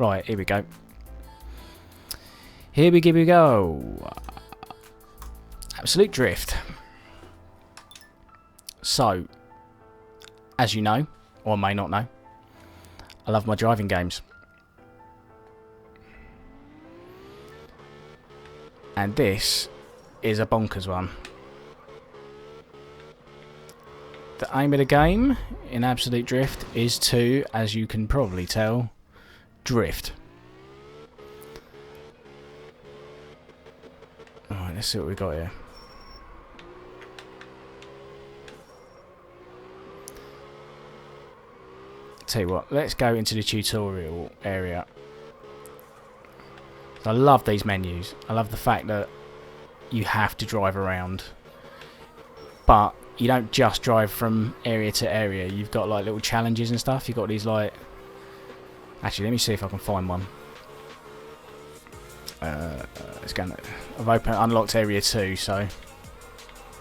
Right, here we go. Here we go. Absolute Drift. So, as you know, or may not know, I love my driving games. And this is a bonkers one. The aim of the game in Absolute Drift is to, as you can probably tell, drift. Alright, let's see what we got here. Tell you what, let's go into the tutorial area. I love these menus. I love the fact that you have to drive around, but you don't just drive from area to area. You've got like little challenges and stuff. You've got these like... Actually, let me see if I can find one. It's going to... I've unlocked area 2, so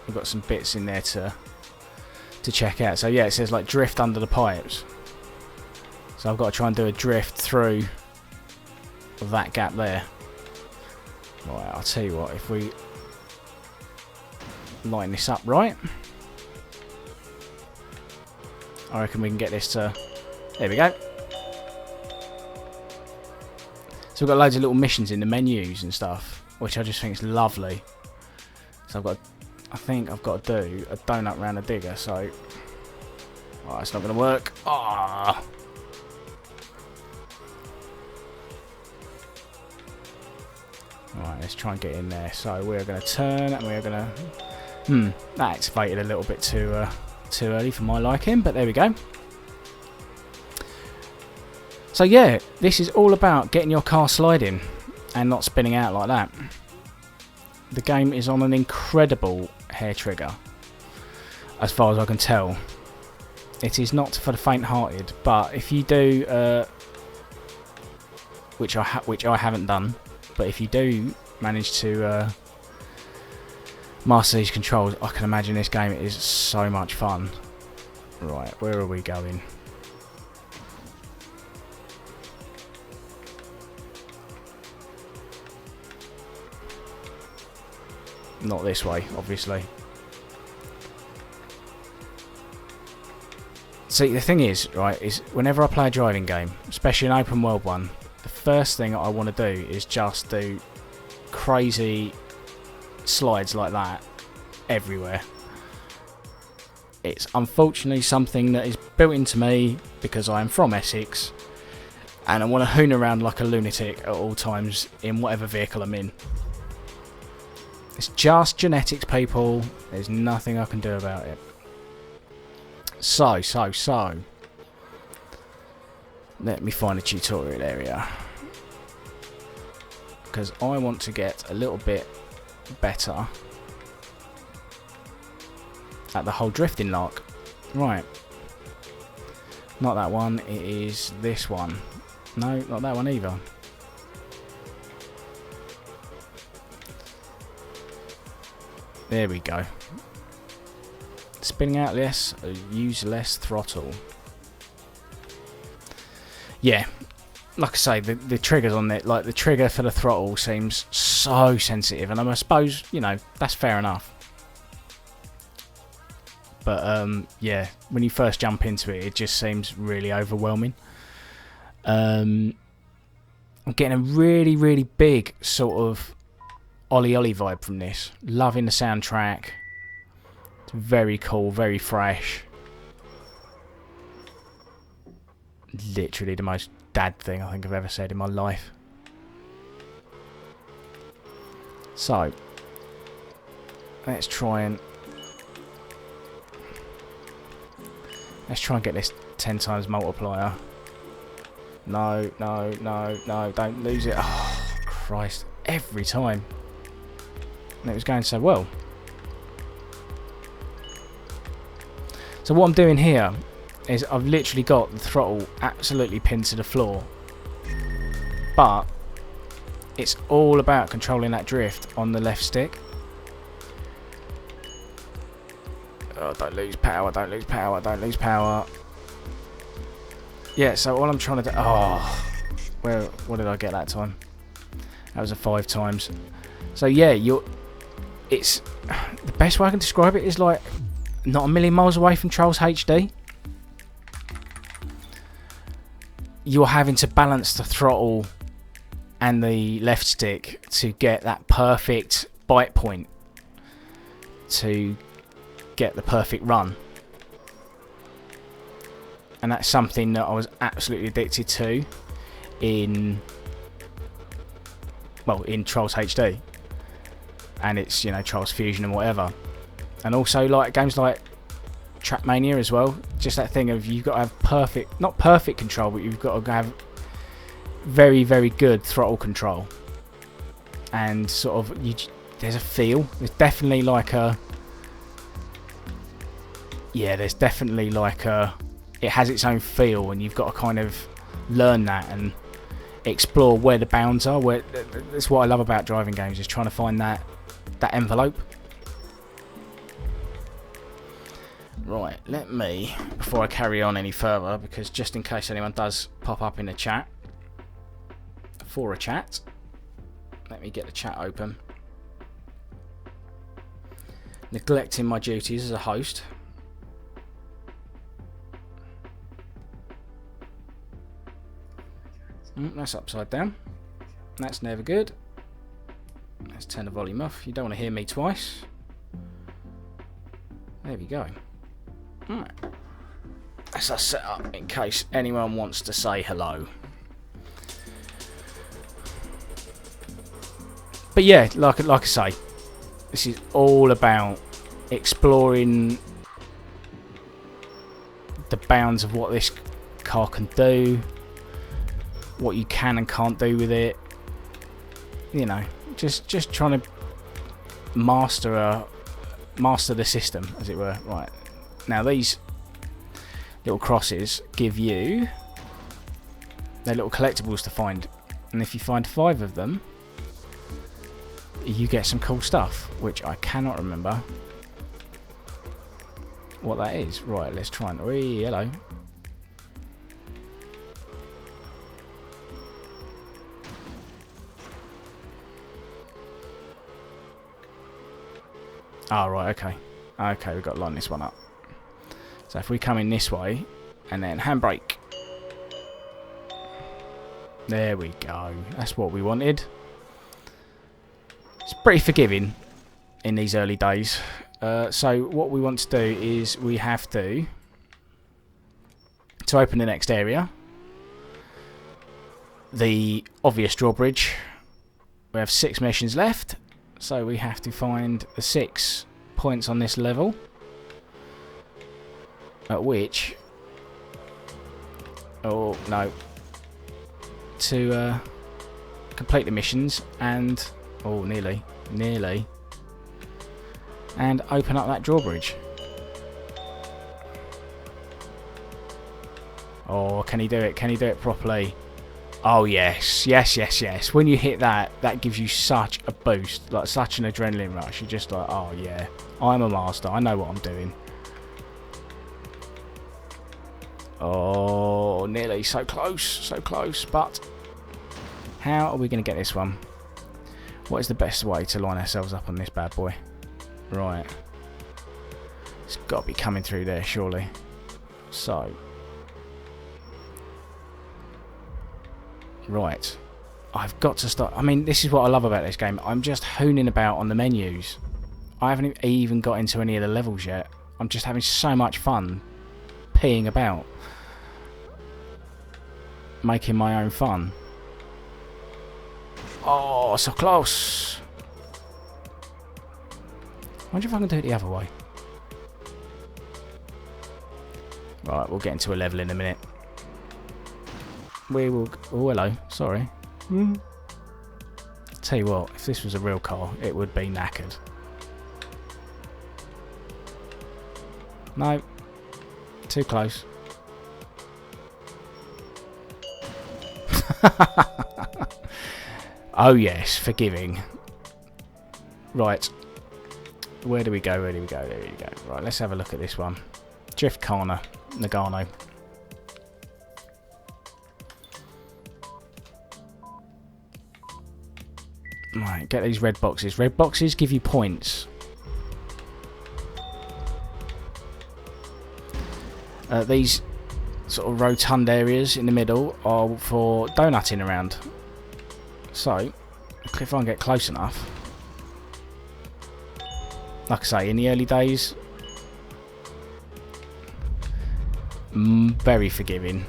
we've got some bits in there to check out. So yeah, it says like drift under the pipes. So I've got to try and do a drift through that gap there. Right, I'll tell you what, if we line this up right, I reckon we can get this to... There we go. So we've got loads of little missions in the menus and stuff, which I just think is lovely. So I think I've got to do a donut round a digger, so... Oh, it's not going to work. Ah. Right, let's try and get in there. So we're going to turn and we're going to... that activated a little bit too early for my liking, but there we go. So yeah, this is all about getting your car sliding and not spinning out like that. The game is on an incredible hair trigger, as far as I can tell. It is not for the faint-hearted, but if you do, which I haven't done, but if you do manage to master these controls, I can imagine this game is so much fun. Right, where are we going? Not this way, obviously. See, the thing is, right, is whenever I play a driving game, especially an open world one, the first thing I want to do is just do crazy slides like that everywhere. It's unfortunately something that is built into me because I am from Essex and I want to hoon around like a lunatic at all times in whatever vehicle I'm in. It's just genetics, people. There's nothing I can do about it. So. Let me find a tutorial area. Because I want to get a little bit better at the whole drifting lark. Right. Not that one. It is this one. No, not that one either. There we go. Spinning out less, use less throttle. Yeah, like I say, the triggers on it, like the trigger for the throttle seems so sensitive, and I suppose, you know, that's fair enough. But yeah, when you first jump into it, it just seems really overwhelming. I'm getting a really, really big sort of Ollie Ollie vibe from this. Loving the soundtrack. It's very cool, very fresh. Literally the most dad thing I think I've ever said in my life. So, let's try and get this 10 times multiplier. No, don't lose it. Oh, Christ. Every time. And it was going so well. So what I'm doing here is I've literally got the throttle absolutely pinned to the floor. But it's all about controlling that drift on the left stick. Oh, don't lose power, don't lose power, don't lose power. Yeah, so all I'm trying to do... Oh, What did I get that time? That was a 5 times. So yeah, it's the best way I can describe it is like not a million miles away from Trolls HD. You're having to balance the throttle and the left stick to get that perfect bite point to get the perfect run. And that's something that I was absolutely addicted to in Trolls HD. And it's, you know, Trolls Fusion and whatever. And also like games like Trackmania as well. Just that thing of you've got to have not perfect control, but you've got to have very, very good throttle control. And sort of, there's a feel. There's definitely like a... Yeah, there's definitely like a... It has its own feel, and you've got to kind of learn that and explore where the bounds are. That's what I love about driving games, is trying to find that envelope. Right, let me, before I carry on any further, because just in case anyone does pop up in the chat, for a chat, let me get the chat open. Neglecting my duties as a host. That's upside down. That's never good. Let's turn the volume off. You don't want to hear me twice. There we go. Alright. That's us set up in case anyone wants to say hello. But yeah, like I say, this is all about exploring the bounds of what this car can do, what you can and can't do with it. You know, just trying to master the system, as it were. Right, now these little crosses give you their little collectibles to find, and if you find 5 of them, you get some cool stuff, which I cannot remember what that is. Right, let's try and... hello. Oh, right, okay. Okay, we've got to line this one up. So if we come in this way, and then handbrake. There we go. That's what we wanted. It's pretty forgiving in these early days. So what we want to do is we have to open the next area. The obvious drawbridge. We have 6 missions left. So we have to find the 6 points on this level at which... Oh, no. To complete the missions and... Oh, nearly. Nearly. And open up that drawbridge. Oh, can he do it? Can he do it properly? Oh, yes. Yes, yes, yes. When you hit that, that gives you such a boost. Like, such an adrenaline rush. You're just like, oh, yeah. I'm a master. I know what I'm doing. Oh, nearly. So close. So close. But how are we going to get this one? What is the best way to line ourselves up on this bad boy? Right. It's got to be coming through there, surely. So. Right. I've got to start... I mean, this is what I love about this game. I'm just hooning about on the menus. I haven't even got into any of the levels yet. I'm just having so much fun peeing about. Making my own fun. Oh, so close. I wonder if I can do it the other way. Right, we'll get into a level in a minute. We will... Oh, hello. Sorry. Tell you what, if this was a real car, it would be knackered. No. Too close. Oh, yes. Forgiving. Right. Where do we go? Where do we go? There we go. Right, let's have a look at this one. Drift Corner. Nagano. Right, get these red boxes. Red boxes give you points. These sort of rotund areas in the middle are for donutting around. So, if I can get close enough. Like I say, in the early days, very forgiving.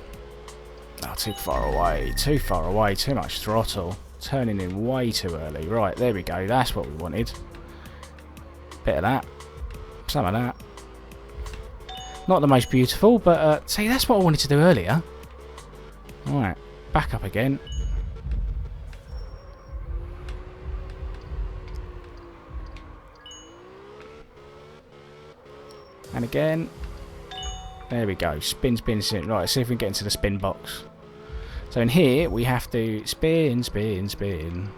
Oh, too far away, too much throttle. Turning in way too early. Right, there we go, that's what we wanted. Bit of that. Some of that. Not the most beautiful, but see, that's what I wanted to do earlier. Alright, back up again. And again. There we go. Spin, spin, spin. Right, let's see if we can get into the spin box. So in here, we have to spin, spin, spin.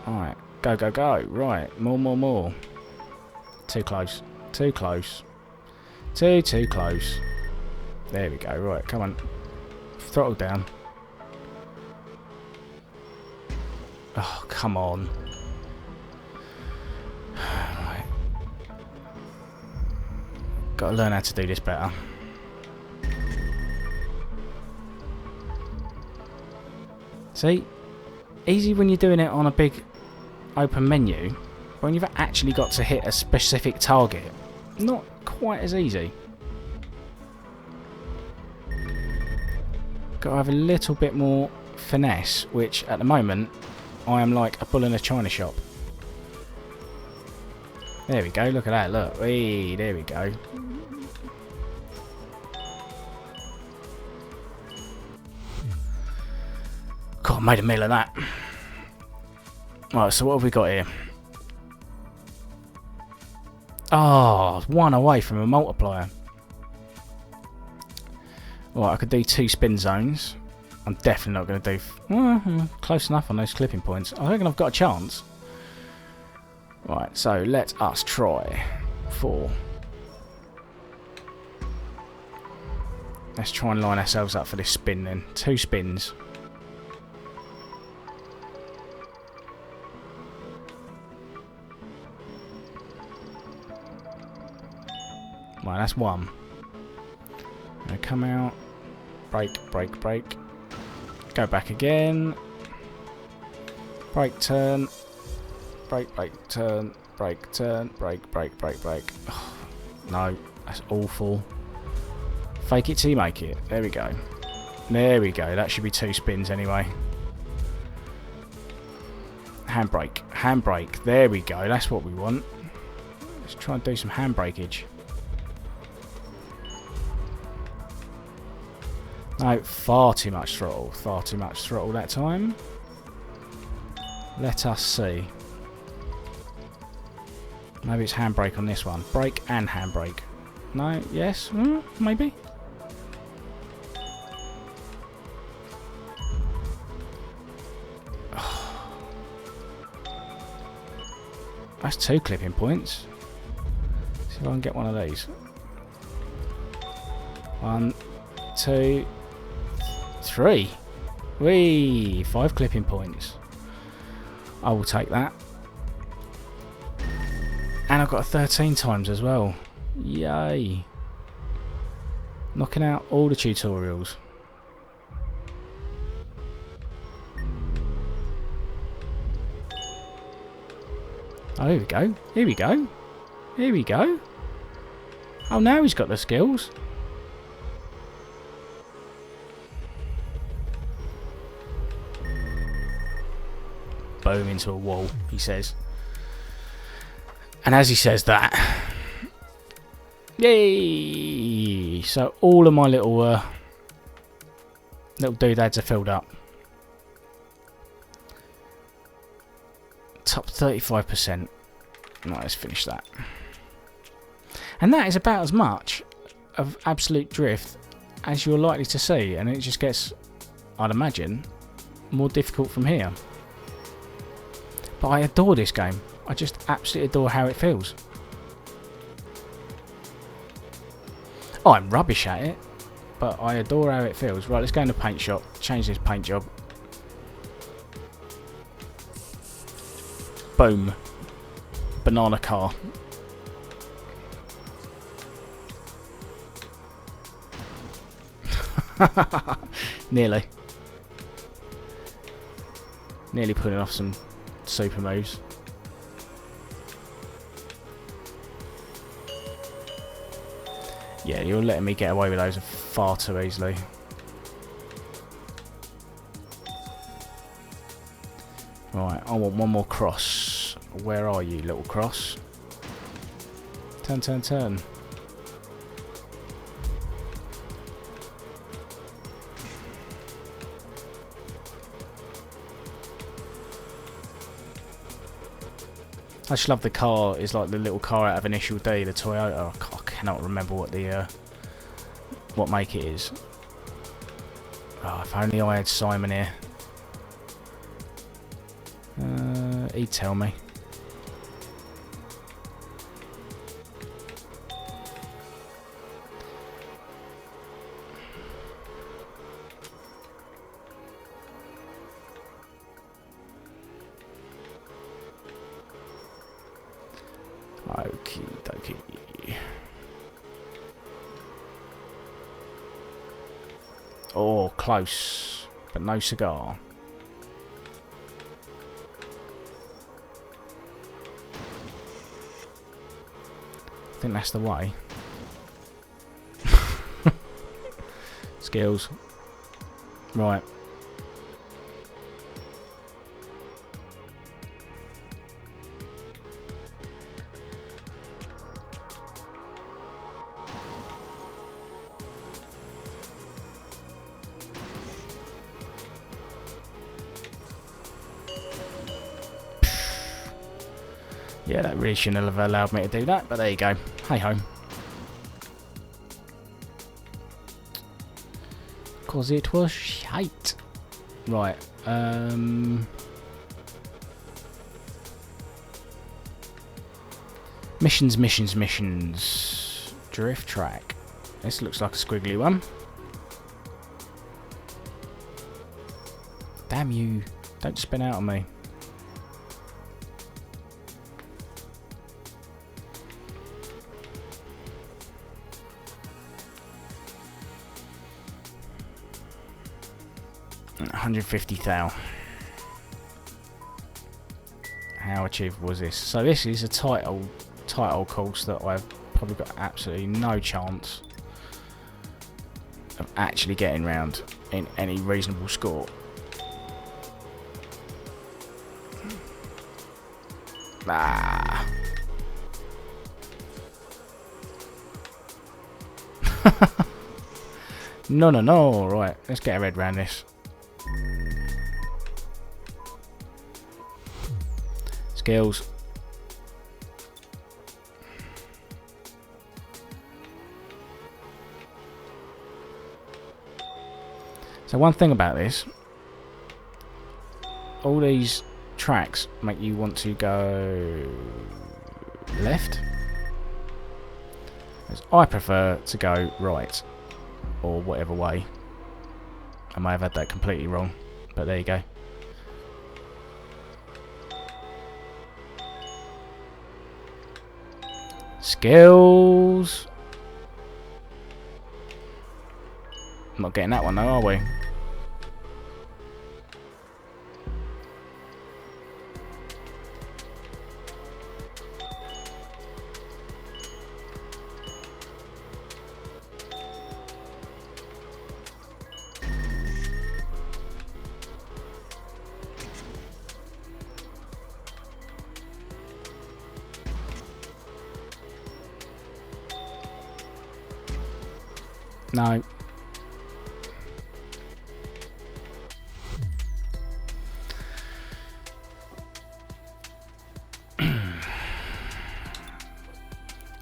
Alright. Go, go, go. Right. More, more, more. Too close. Too close. Too close. There we go. Right, come on. Throttle down. Oh, come on. Right. Gotta learn how to do this better. See? Easy when you're doing it on a big open menu. When you've actually got to hit a specific target, not quite as easy. Got to have a little bit more finesse, which at the moment I am like a bull in a china shop. There we go, look at that, look. Hey, there we go. God, I made a meal of that. Right, so what have we got here? Oh, one away from a multiplier. Right, I could do 2 spin zones. I'm definitely not going to do... close enough on those clipping points. I reckon I've got a chance. Right, so let us try 4. Let's try and line ourselves up for this spin then. 2 spins. Right, that's 1. Gonna come out. Brake, brake, brake. Go back again. Brake, turn. Brake, brake, turn. Brake, turn. Brake, brake, brake, brake. Oh, no, that's awful. Fake it till you make it. There we go. There we go. That should be 2 spins anyway. Handbrake. Handbrake. There we go. That's what we want. Let's try and do some handbrakeage. No, far too much throttle. Far too much throttle that time. Let us see. Maybe it's handbrake on this one. Brake and handbrake. No, yes, maybe. That's 2 clipping points. See if I can get one of these. 1, 2, 3. Whee! 5 clipping points. I will take that. And I've got a 13 times as well. Yay! Knocking out all the tutorials. Oh, here we go. Here we go. Here we go. Oh, now he's got the skills. Boom into a wall, he says. And as he says that, yay! So all of my little doodads are filled up. Top 35%. Right, let's finish that. And that is about as much of absolute drift as you're likely to see, and it just gets, I'd imagine, more difficult from here. But I adore this game. I just absolutely adore how it feels. Oh, I'm rubbish at it, but I adore how it feels. Right, let's go in the paint shop, change this paint job. Boom. Banana car. Nearly. Nearly pulling off some super moves. Yeah, you're letting me get away with those far too easily. Right, I want one more cross. Where are you, little cross? Turn, turn, turn. I just love the car. It's like the little car out of Initial D, the Toyota. I cannot remember what the what make it is. Oh, if only I had Simon here. He'd tell me. Okie dokie. Oh, close, but no cigar. I think that's the way. Skills. Right. Yeah, that really shouldn't have allowed me to do that, but there you go. Hey ho. Cause it was shite. Right. Missions, missions, missions. Drift track. This looks like a squiggly one. Damn you. Don't spin out on me. $150,000. How achievable was this? So this is a title course that I've probably got absolutely no chance of actually getting round in any reasonable score. Ah. No. Right, let's get our head round this. Skills. So one thing about this, all these tracks make you want to go left. As I prefer to go right, or whatever way. I may have had that completely wrong, but there you go. Skills. Not getting that one though, are we? No.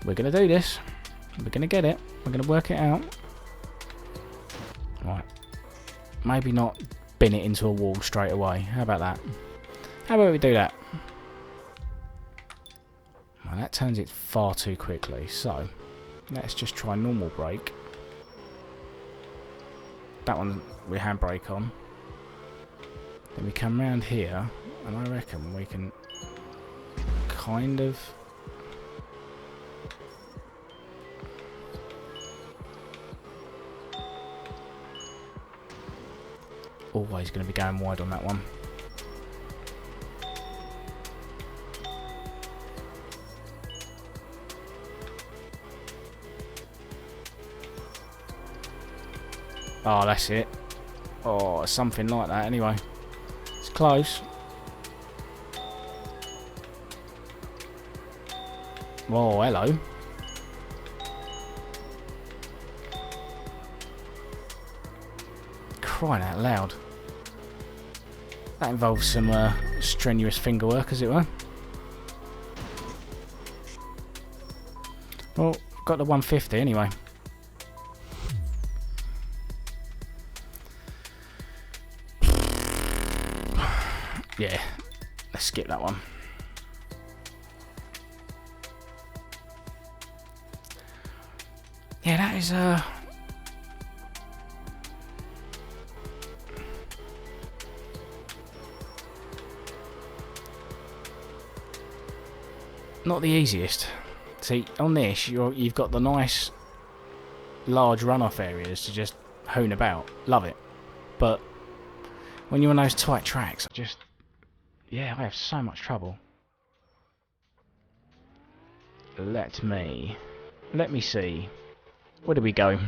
We're going to do this. We're going to get it. We're going to work it out. Right. Maybe not bin it into a wall straight away. How about that? How about we do that? Well, that turns it far too quickly. So, let's just try normal brake. that one with handbrake on. Then we come round here, and I reckon we can kind of... Always going to be going wide on that one. Oh, that's it. Oh, something like that anyway. It's close. Oh, hello. Crying out loud. That involves some strenuous finger work, as it were. Well, got the 150 anyway. Yeah, let's skip that one. Yeah, that is not the easiest. See, on this, you've got the nice large runoff areas to just hone about. Love it. But when you're on those tight tracks, yeah, I have so much trouble. Let me see. Where do we go?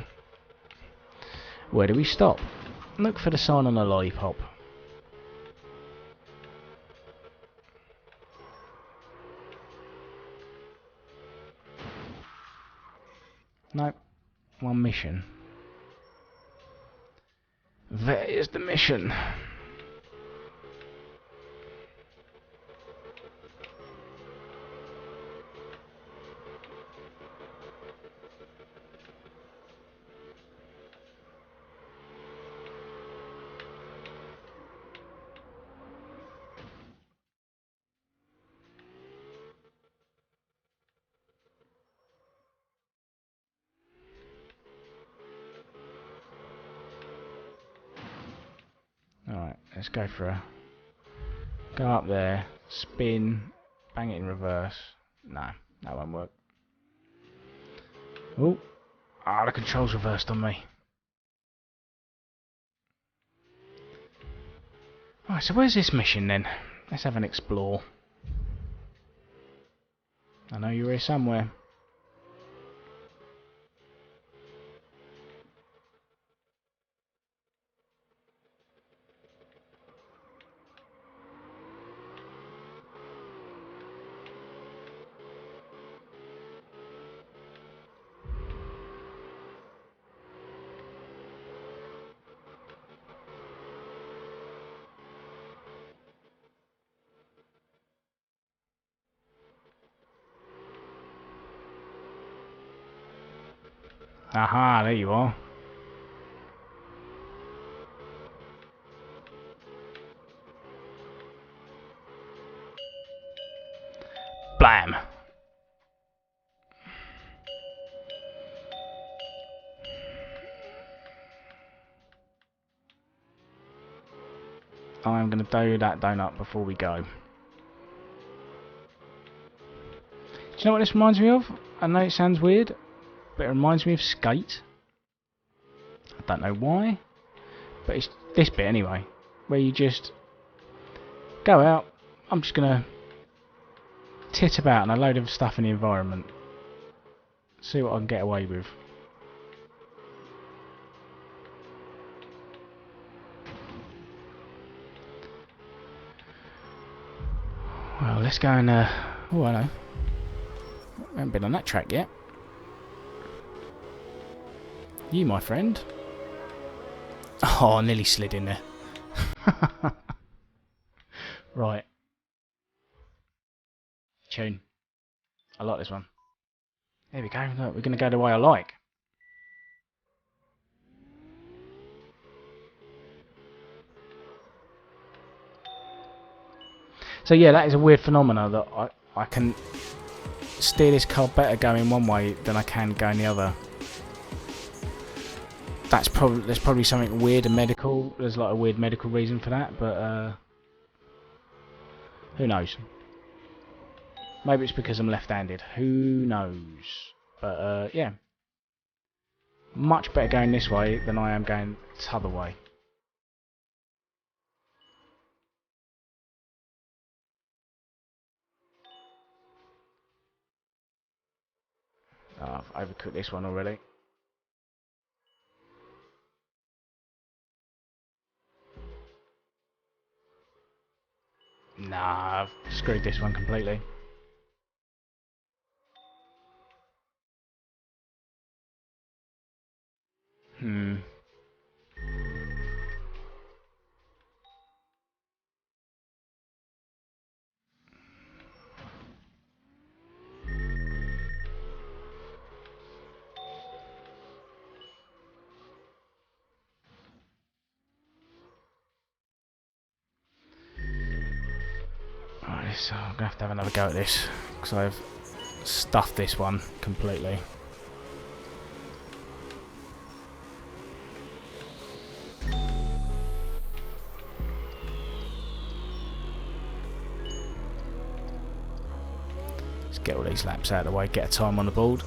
Where do we stop? Look for the sign on the lollipop. Nope. One mission. There is the mission. Alright, let's go for a... Go up there, spin, bang it in reverse. No, that won't work. Oh, the controls reversed on me. Right, so where's this mission then? Let's have an explore. I know you're here somewhere. Aha, there you are. Blam! I'm going to do that donut before we go. Do you know what this reminds me of? I know it sounds weird, but it reminds me of Skate. I don't know why, but it's this bit anyway, where you just go out. I'm just gonna tit about and a load of stuff in the environment, see what I can get away with. Well, let's go and oh, I know. I haven't been on that track yet. You, my friend. Oh, I nearly slid in there. Right. Tune. I like this one. There we go. Look, we're going to go the way I like. So yeah, that is a weird phenomena that I can steer this car better going one way than I can going the other. there's probably something weird and medical. There's like a weird medical reason for that, but who knows? Maybe it's because I'm left-handed. Who knows? But yeah, much better going this way than I am going the other way. Oh, I've overcooked this one already. Nah, I've screwed this one completely. Right, so I'm gonna have to have another go at this because I've stuffed this one completely. Let's get all these laps out of the way, get a time on the board.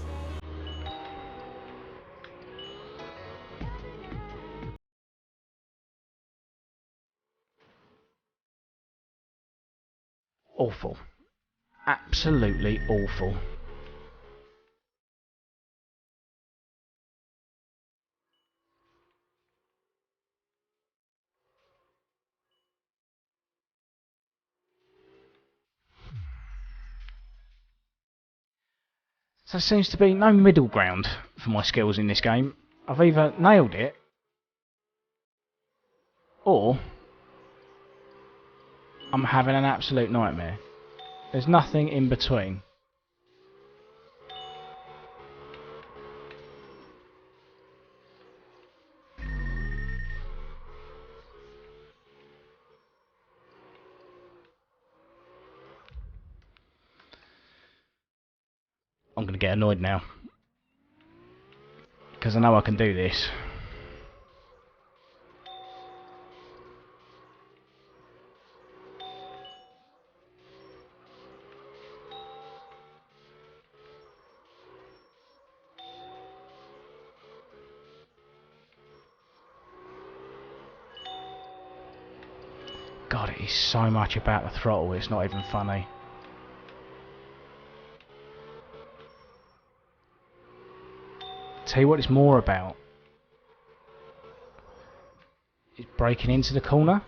Awful. Absolutely awful. So there seems to be no middle ground for my skills in this game. I've either nailed it or I'm having an absolute nightmare. There's nothing in between. I'm going to get annoyed now. Because I know I can do this. God, it is so much about the throttle, it's not even funny. Tell you what it's more about. It's breaking into the corner.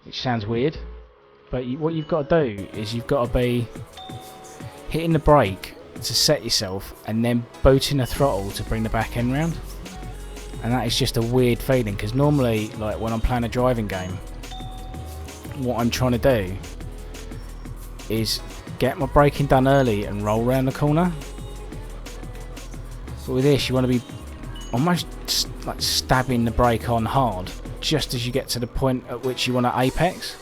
Which sounds weird. But what you've got to do is you've got to be hitting the brake to set yourself and then booting the throttle to bring the back end round. And that is just a weird feeling because normally, like when I'm playing a driving game, what I'm trying to do is get my braking done early and roll around the corner. But with this, you want to be almost like stabbing the brake on hard just as you get to the point at which you want to apex.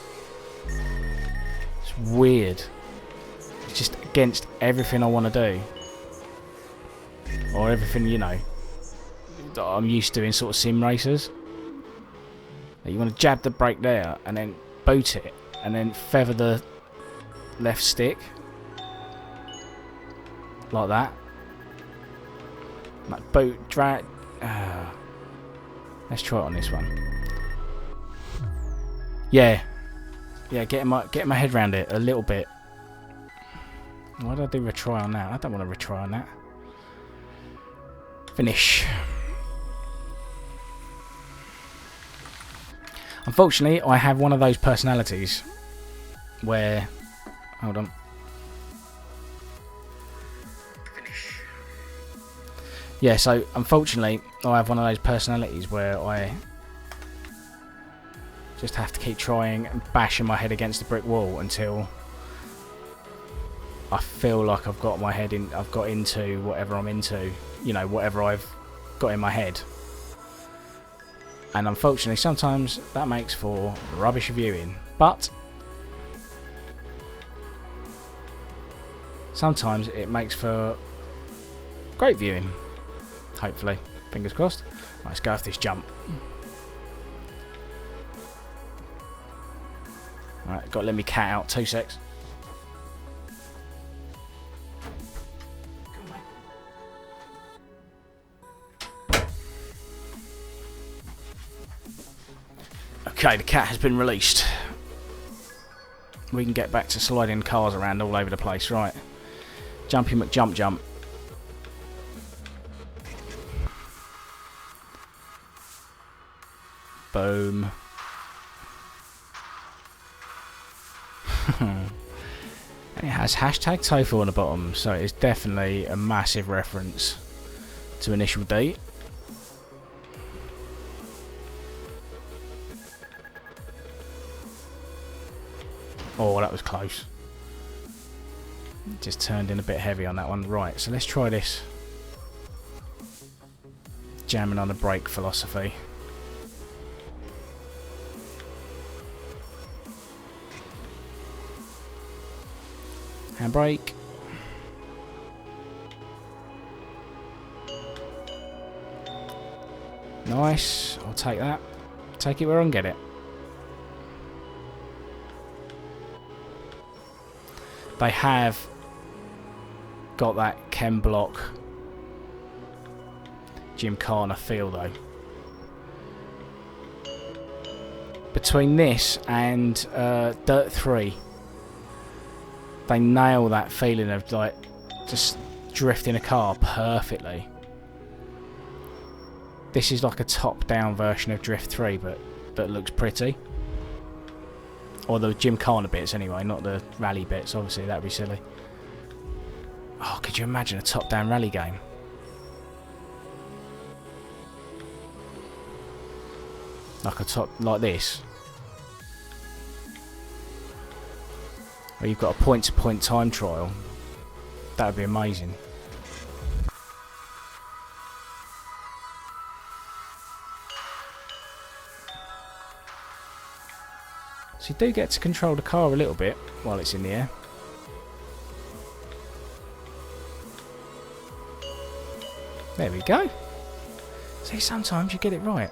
It's weird. It's just against everything I want to do. Or everything, you know, that I'm used to in sort of sim races. You want to jab the brake there and then boot it and then feather the left stick. Like that. Like boot, drag. Let's try it on this one. Yeah, getting my head around it a little bit. Why did I do a retry on that? I don't want to retry on that. Finish. Unfortunately, I have one of those personalities where. Hold on. Yeah, so unfortunately, I have one of those personalities where I just have to keep trying and bashing my head against the brick wall until I feel like I've got my head in. I've got into whatever I'm into, you know, whatever I've got in my head. And unfortunately, sometimes that makes for rubbish viewing, but sometimes it makes for great viewing. Hopefully. Fingers crossed. Right, let's go off this jump. Alright, got to let me cat out. 2 secs. Okay, the cat has been released. We can get back to sliding cars around all over the place. Right. Jumpy McJump jump. Boom. It has hashtag tofu on the bottom, so it's definitely a massive reference to Initial D. Oh, that was close. Just turned in a bit heavy on that one. Right, so let's try this. Jamming on the brake philosophy. Handbrake. Nice. I'll take that. Take it where I can get it. They have got that Chem Block Gymkhana feel though. Between this and Dirt 3, they nail that feeling of like just drifting a car perfectly. This is like a top-down version of Drift 3, but that looks pretty. Or the Gymkhana bits anyway, not the rally bits, obviously, that'd be silly. Oh, could you imagine a top-down rally game? Like this. Where you've got a point-to-point time trial. That would be amazing. So you do get to control the car a little bit while it's in the air. There we go. See, sometimes you get it right.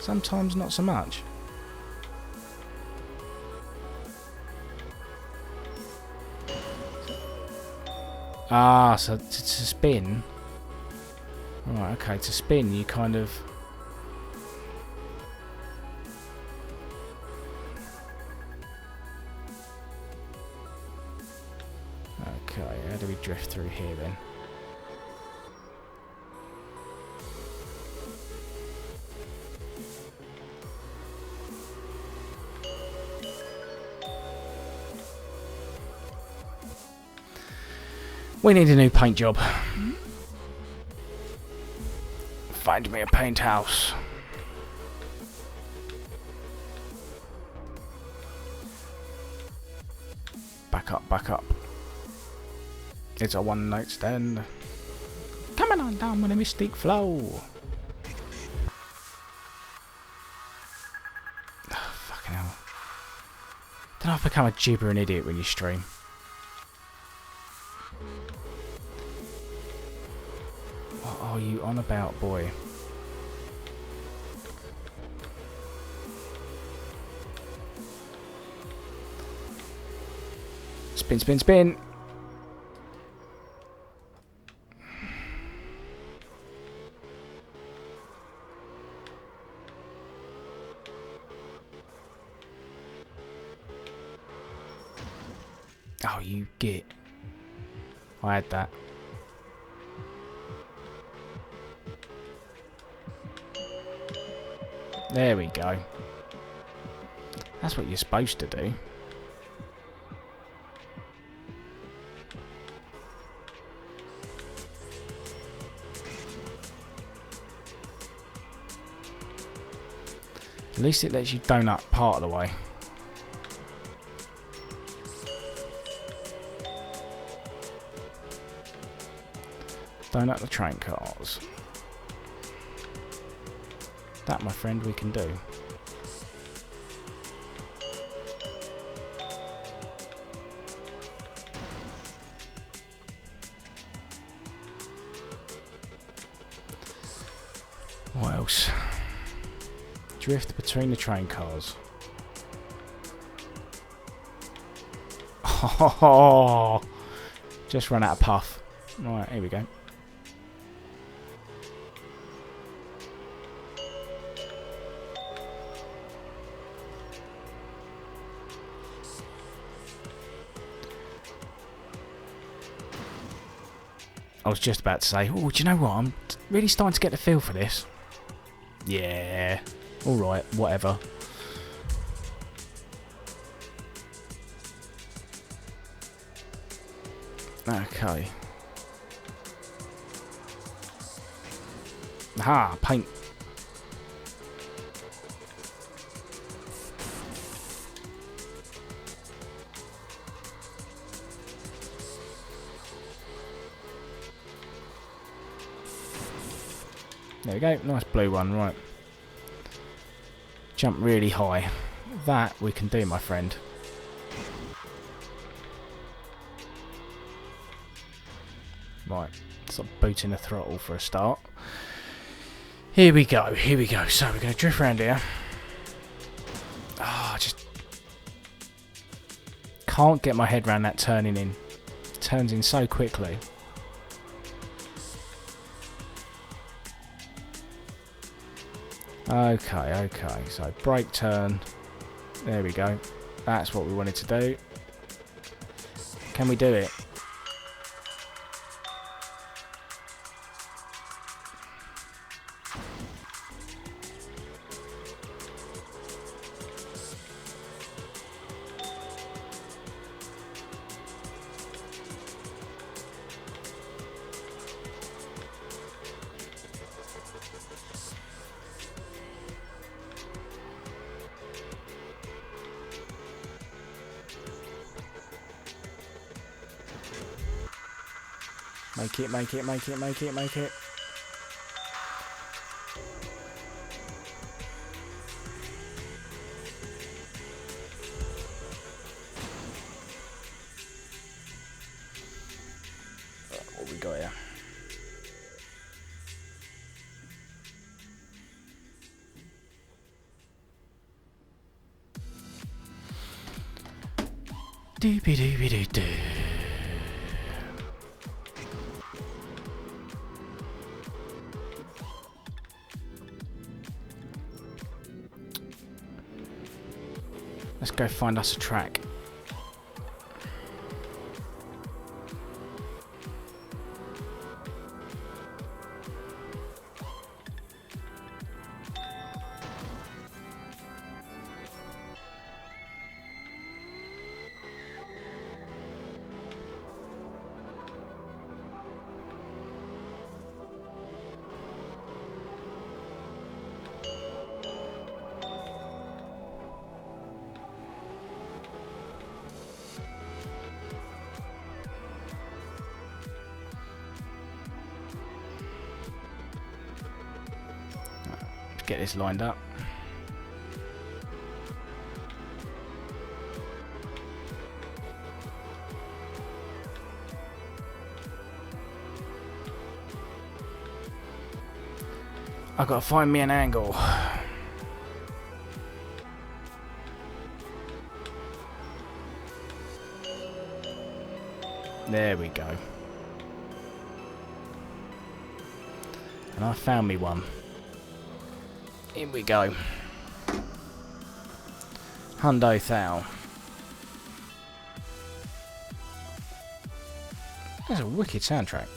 Sometimes not so much. Ah, so to spin. Right, okay, to spin you kind of... Okay, how do we drift through here then? We need a new paint job. Find me a paint house. Back up, back up. It's a one night stand. Coming on down with a mystic flow. Oh, fucking hell. Don't I've become a gibbering idiot when you stream. What are you on about, boy? Spin, spin, spin. Oh, you git. I had that. There we go. That's what you're supposed to do. At least it lets you donut part of the way. Donut the train cars. That, my friend, we can do. What else? Drift between the train cars. Oh, just run out of puff. Right, here we go. I was just about to say, oh, do you know what? I'm really starting to get the feel for this. Yeah. Alright, whatever. Okay. Aha, paint. There we go, nice blue one, right. Jump really high. That we can do, my friend. Right, stop booting the throttle for a start. Here we go, here we go. So we're going to drift around here. Ah, just can't get my head around that turning in. It turns in so quickly. Okay, so brake turn. There we go. That's what we wanted to do. Can we do it? Make it, make it, make it, make it, make it. What we got here? Doobie doobie doo doo. Let's go find us a track. Get this lined up. I've got to find me an angle. There we go. And I found me one. Here we go. Hundo Thou. That's a wicked soundtrack.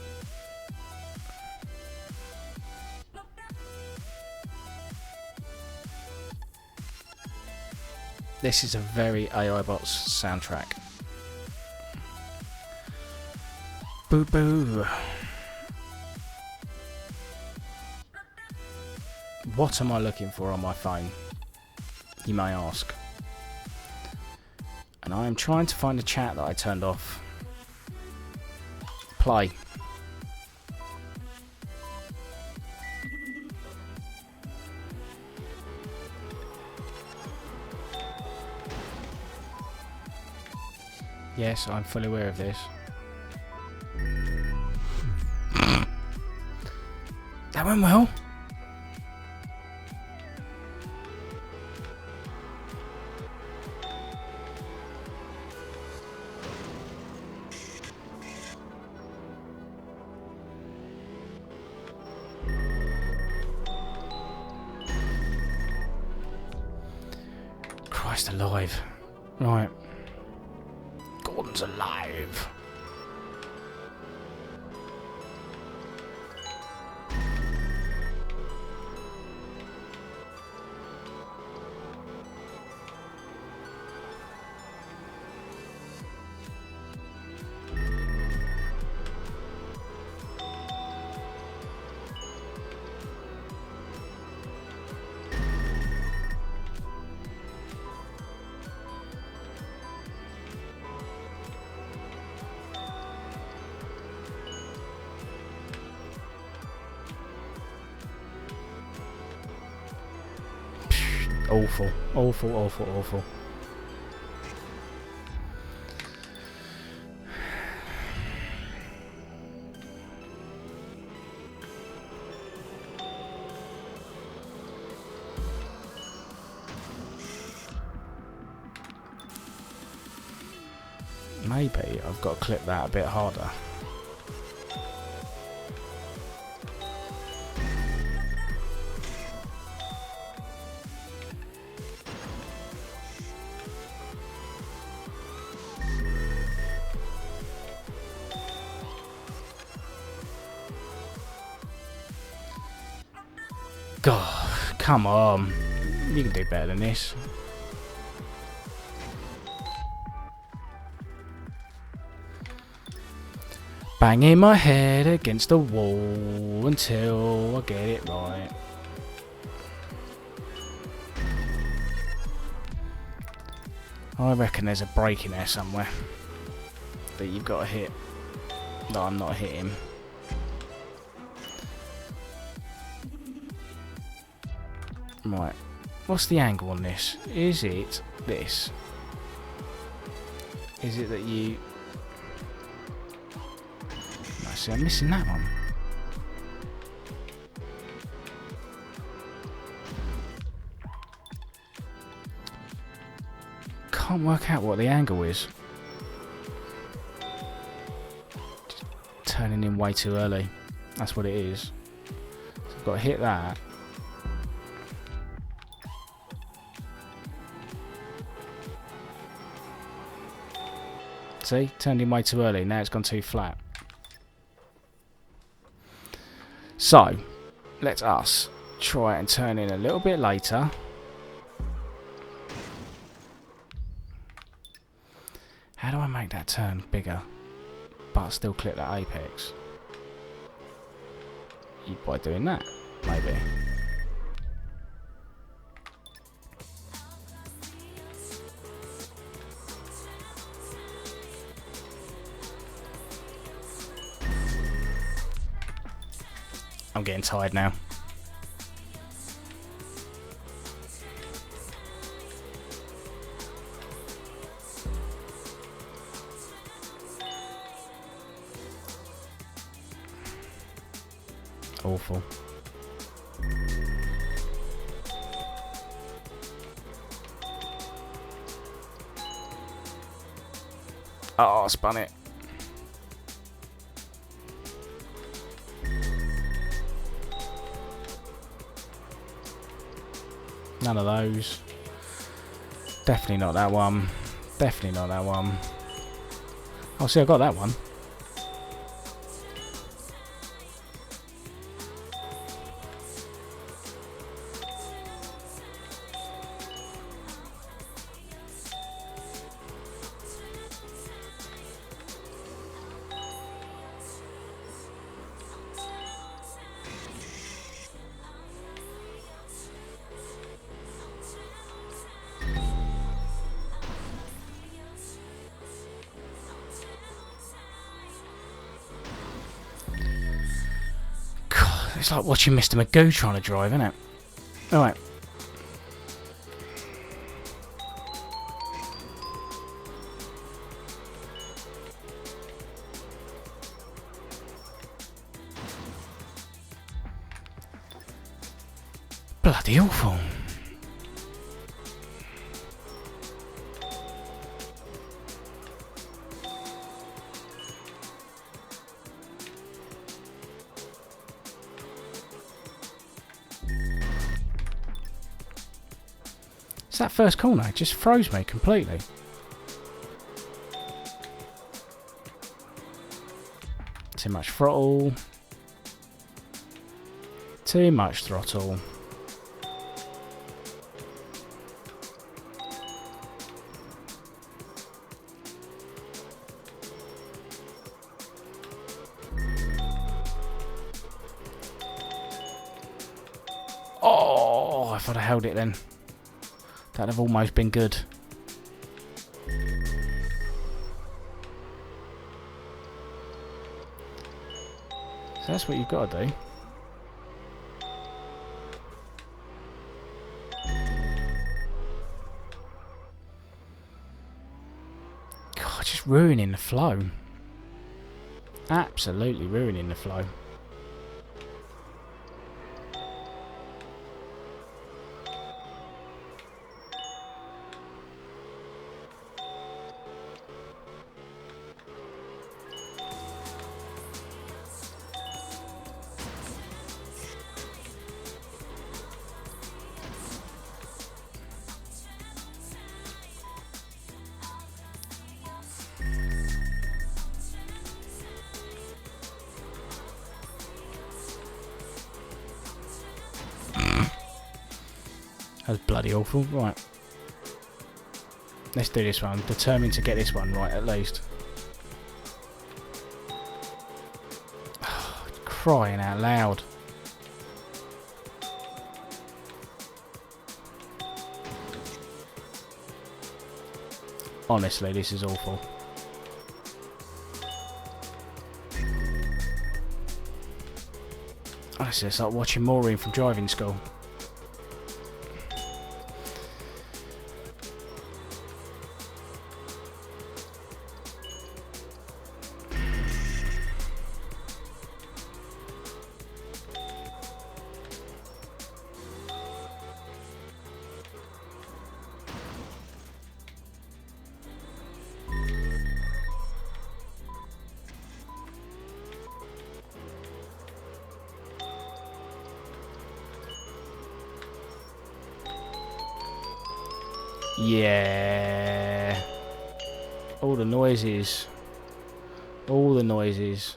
This is a very AI Bots soundtrack. Boo boo. What am I looking for on my phone? You may ask. And I am trying to find the chat that I turned off. Play. Yes, I'm fully aware of this. That went well. Christ alive. Right. Gordon's alive. Awful, awful, awful, awful. Maybe I've got to clip that a bit harder. God, come on. You can do better than this. Banging my head against the wall until I get it right. I reckon there's a break in there somewhere that you've got to hit that I'm not hitting. Right, what's the angle on this? Is it this? Is it that you... No, see, I'm missing that one. Can't work out what the angle is. Just turning in way too early. That's what it is. So I've got to hit that. See, turned in way too early. Now it's gone too flat. So, let us try and turn in a little bit later. How do I make that turn bigger, but still clip that apex? By doing that, maybe. I'm getting tired now. Awful. Oh, I spun it. None of those. Definitely not that one. Definitely not that one. Oh, see, I got that one. It's like watching Mr. Magoo trying to drive, isn't it? Alright. Bloody awful. It's that first corner. It just froze me completely. Too much throttle. Too much throttle. Oh, if I'd have held it then, that'd have almost been good. So that's what you've got to do. God, just ruining the flow. Absolutely ruining the flow. That was bloody awful. Right. Let's do this one. I'm determined to get this one right at least. Crying out loud. Honestly, this is awful. Honestly, it's like watching Maureen from driving school. Yeah. All the noises. All the noises.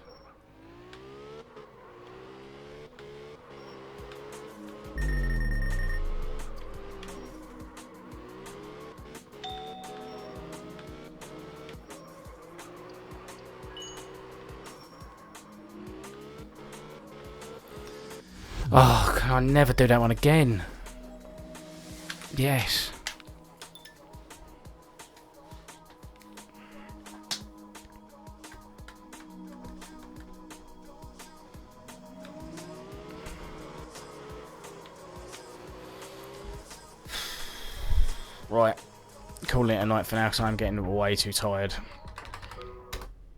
Oh, can I never do that one again? Yes. Right, calling it a night for now because I'm getting way too tired.